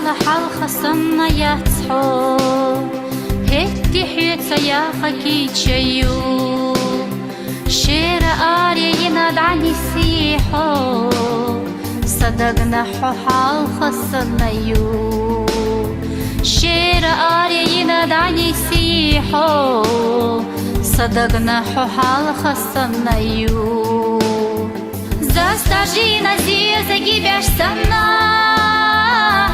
غالة حال خصنا يتصحو هتي حيتsa يا خكي تشيو شير آري يناد عني سيحو صدقنا حال خصنا يو شير آري يناد عني سيحو صدقنا حال خصنا يو Застажи на зе загибешь сана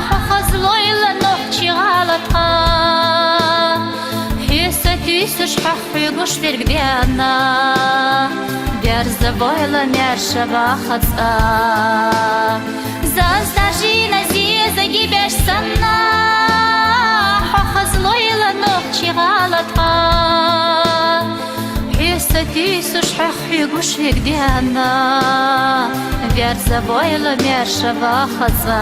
Хохозлой ланохчи галатха Хеса тюсуш хахугуш вергдена Верзавойла мершава хатса Застажи на зе загибешь сана Хохозлой ланохчи галатха Тюсуш хахугуш вергдена Верзавойла мершава хатса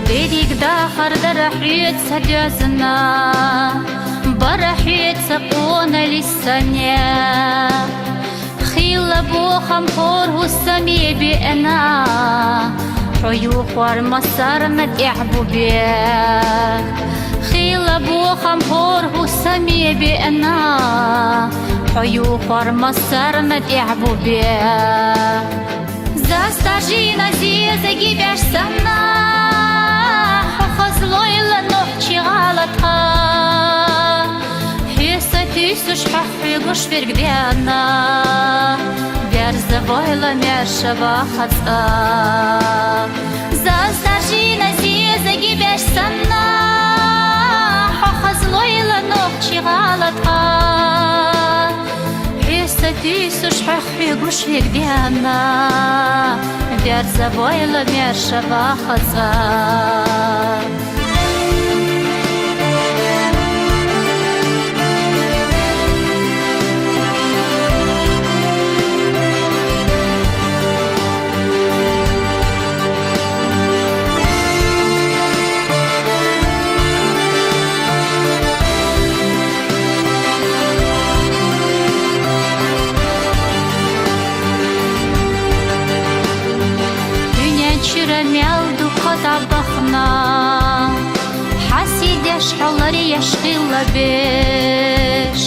Берег дахарда рахит садязна برحيت سقونا للسنيا خيل بوخم فوره السمي بأنا حيوخ ورمسار مدعبو بيك خيل بوخم فوره السمي بأنا حيوخ ورمسار مدعبو بيك زاستاجينا زيزا جيبش سنا حخزلوي لنوحشي غلطها Тюсуш хахугуш вергдена Верзавойла мершава хатса Застажи на зе загибеш сана Хохозлойла нохчи галатха Хеса тюсуш хахугуш вергдена Верзавойла мершава хатса حسيدش حولري يشغل بيش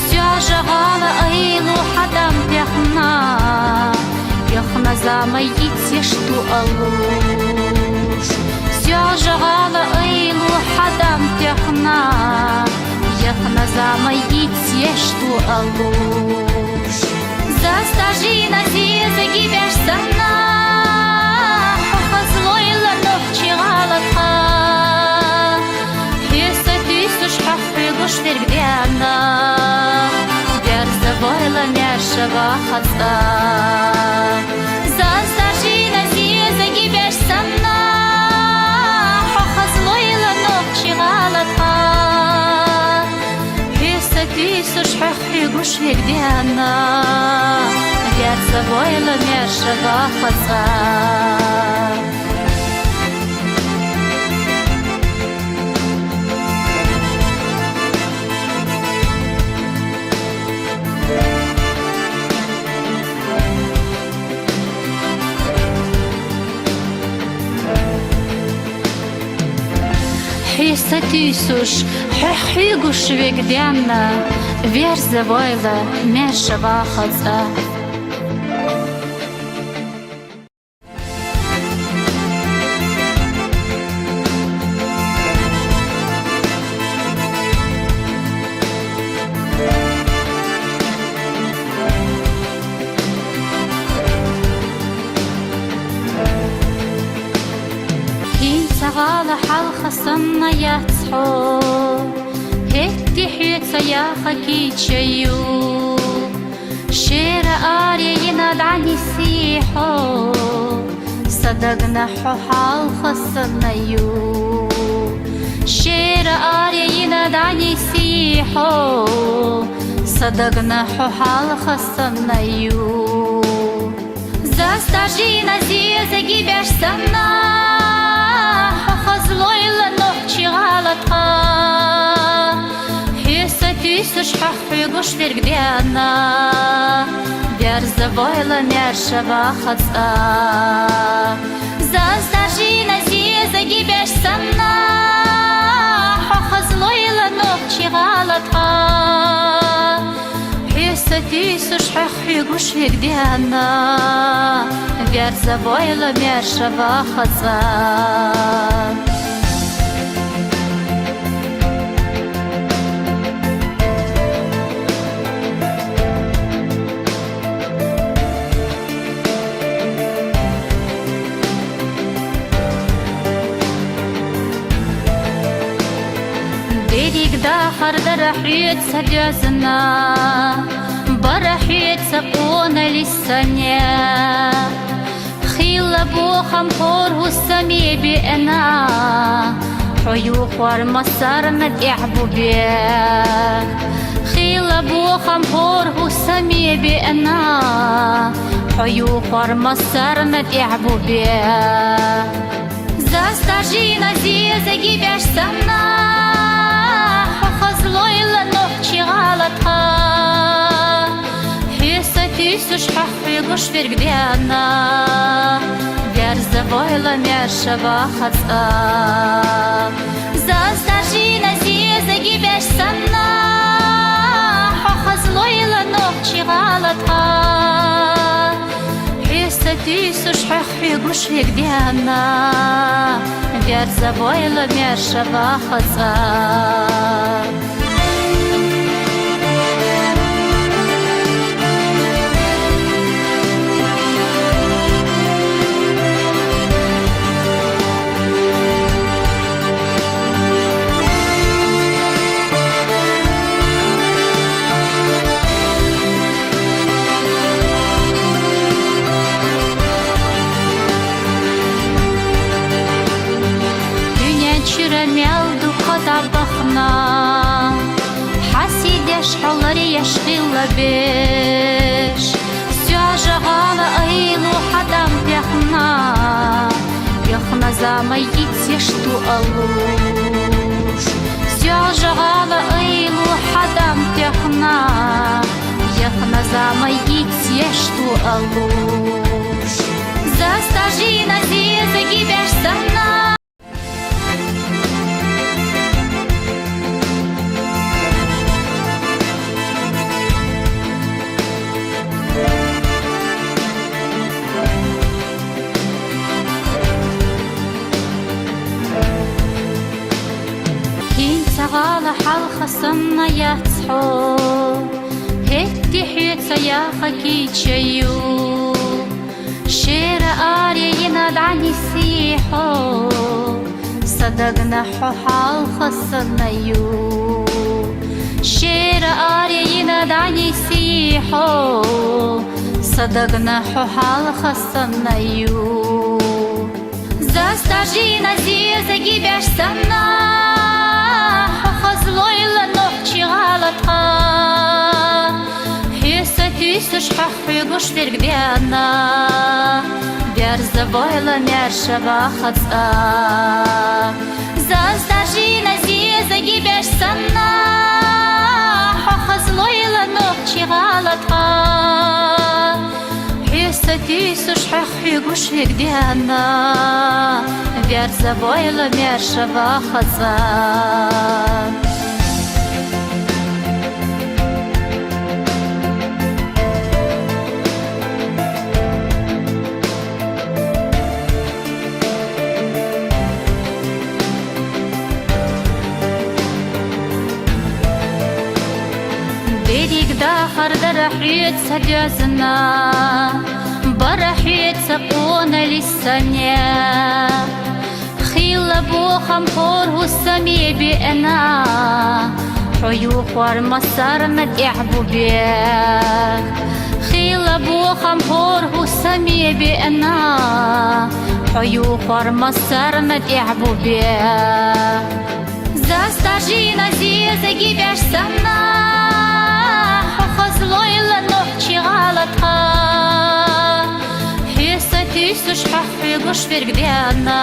سياجة غالة أيلو حدام بيخنا زامي يتيشتو ألوش سياجة غالة أيلو حدام بيخنا زامي يتيشتو ألوش زاستاجي на зе загибеш сана Хохозлойла нохчи галатха Хеса тюсуш хахугуш вергдена Верзавойла мершава хатса Застажи на зе загибеш сана Хохозлойла нохчи галатха Хеса тюсуш хахугуш вергдена Верзавойла мершава хатса Хеса тюсуш хахугуш вергдена Верзавойла мершава хатса غالة حال خصنا يتصحو هتي حيتsa يا خكي تشيو شير آري يناد عني سيحو صدقنا حال خصنا يو شير آري يناد عني سيحو صدقنا حال خصنا يو Застажина зи загибеш сана Хазлойла нохчи галатха Хеса тисыш хахфигуш вергдена Берзавойла мершава хаза Застажина зи загибеш сана Хазлойла нохчи галатха Тисыш хахфигуш вергдена Берзавойла мершава хаза Берегда хардара хрет садязна Барахет сапона лисане Хила бухам хору сами бена Хою хвар масар над иабу бех Хила бухам хору сами бена Хою хвар масар над иабу бех Застажина зи загибеш сана Хазлойла нохчи галатха Тисыш хахфигуш вергдена Берзавойла мершава хаза Застажина зи загибеш сана Хазлойла нохчи галатха Тисыш хахфигуш вергдена Берзавойла мершава хаза Мелду قطبخنا حسيد يشحلر يشغل بيش سياجغال ايلو حدام يخنا زاميت يشتو الوش سياجغال ايلو حدام يخنا زاميت يشتو الوش Застажина зи загибеш сана غالة حلقة صنا يتصحو هدي حيت يا خكي تشيو شير آري يناد عني سيحو صدقنا حو حلقة صنا يو شير آري يناد عني سيحو صدقنا حو حلقة صنا يو Застажина зи загибеш сана Хазлойла нохчи галатха Хеса тисыш хахфигуш вергдена Берзавойла мершава хаза Застажина зи загибеш сана Хазлойла нохчи галатха Тисыш хахфигуш вергдена Берзавойла мершава хаза Берегда хардара хрет садязна Барахет сапона лисане Хила бухам хору сами бена Хою хвар масар над иабу бех Хила бухам хору сами бена Хою хвар масар над иабу бех Застажина зи загибеш сана Хазлойла нохчи галатха шпахи гушверг диана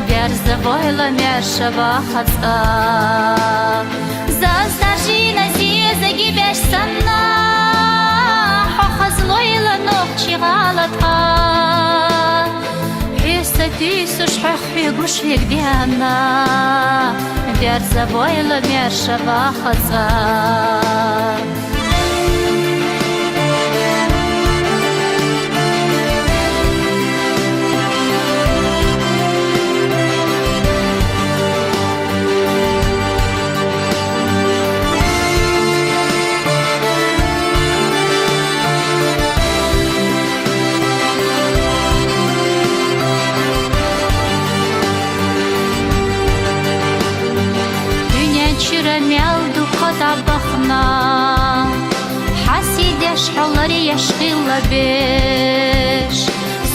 Верзавойла мершава хаца Заздажина зи загибеш сана Хохазлойла нохчи галатха Хисати шпахи гушверг диана Верзавойла мершава хаца ميالدو قطبخنا حسيد يشحلر يشغل بيش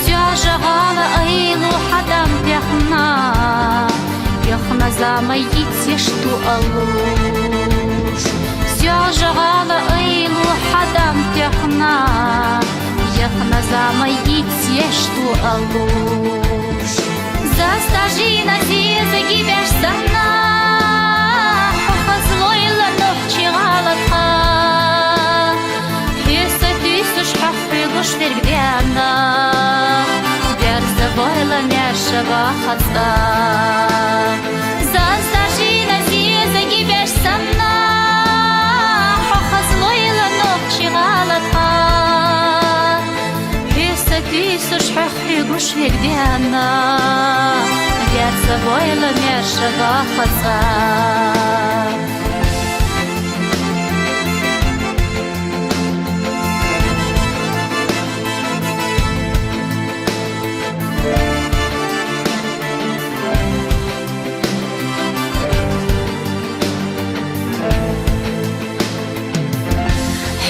سياجة غالة ايلو حدام بيخنا يخنا زاميت يشتو ألوش سياجة غالة ايلو حدام بيخنا يخنا زاميت يشتو ألوش زاستاجينا زيزة جيبش سنا Злойла ночи галатха Хисати сушхахи гушверг диана Верзавойла мершава хаца Заздажина зиза гибеш сана Злойла ночи галатха Хисати сушхахи гушверг диана Верзавойла мершава хаца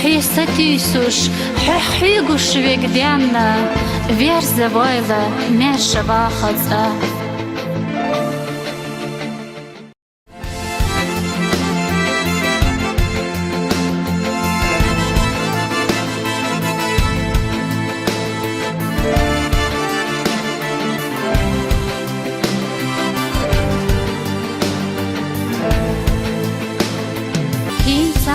Хисати суш хахи гушвег диана Верзавойла мершава хаца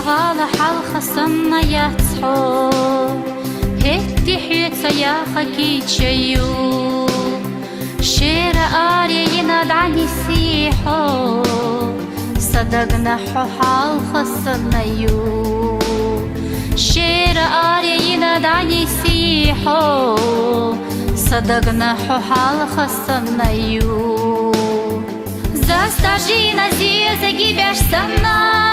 غالة حلقة صنا يتصحو هتي حيتسا يا خكي تشيو شير آري يناد عني سيحو صدقنا حو حلقة صنا يو شير آري يناد عني سيحو صدقنا حو حلقة صنا يو زاستاجينا زيزا جيبش سنا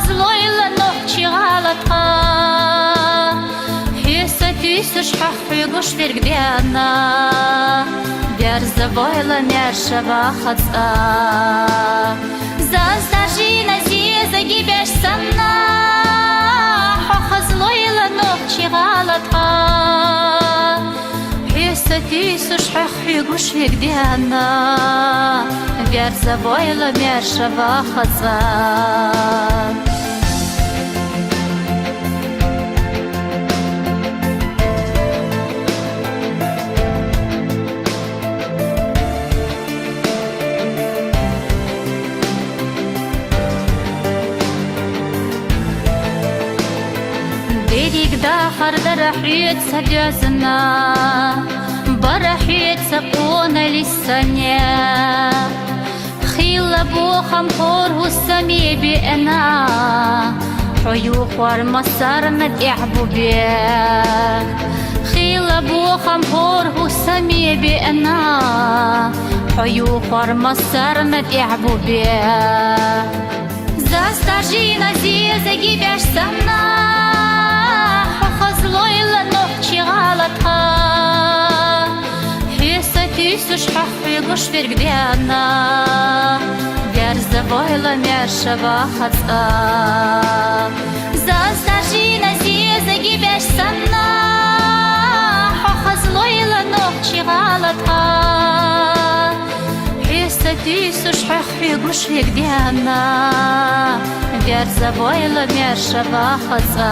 Злойла ночи галатха Хисати сушхахи гушверг диана Верзавойла мершава хаца Заздажина зиза гибеш сана Злойла ночи галатха Хисати сушхахи гушверг диана Верзавойла мершава хаца داخر درحيت سجازنا برحيت سقونا للسنيا خيل بوخم خور السمي بأنا حيوخ ورمسار مدعبو بيه خيل بوخم خور السمي بأنا حيوخ ورمسار مدعبو بيه زاستاجينا زيزا جيبش سمنا Злойла ночи галатха Хисати сушхахи гушверг диана Верзавойла мершава хаца Заздажина зиза гибеш сана Злойла ночи галатха Хисати сушхахи гушверг диана Верзавойла мершава хаца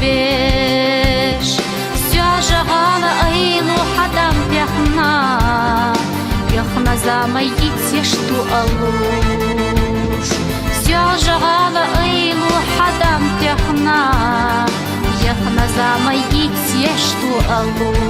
بيش سياجة غالة أيلو حدام يخنا زامي يتيشتو ألوش سياجة غالة أيلو حدام يخنا زامي يتيشتو ألوش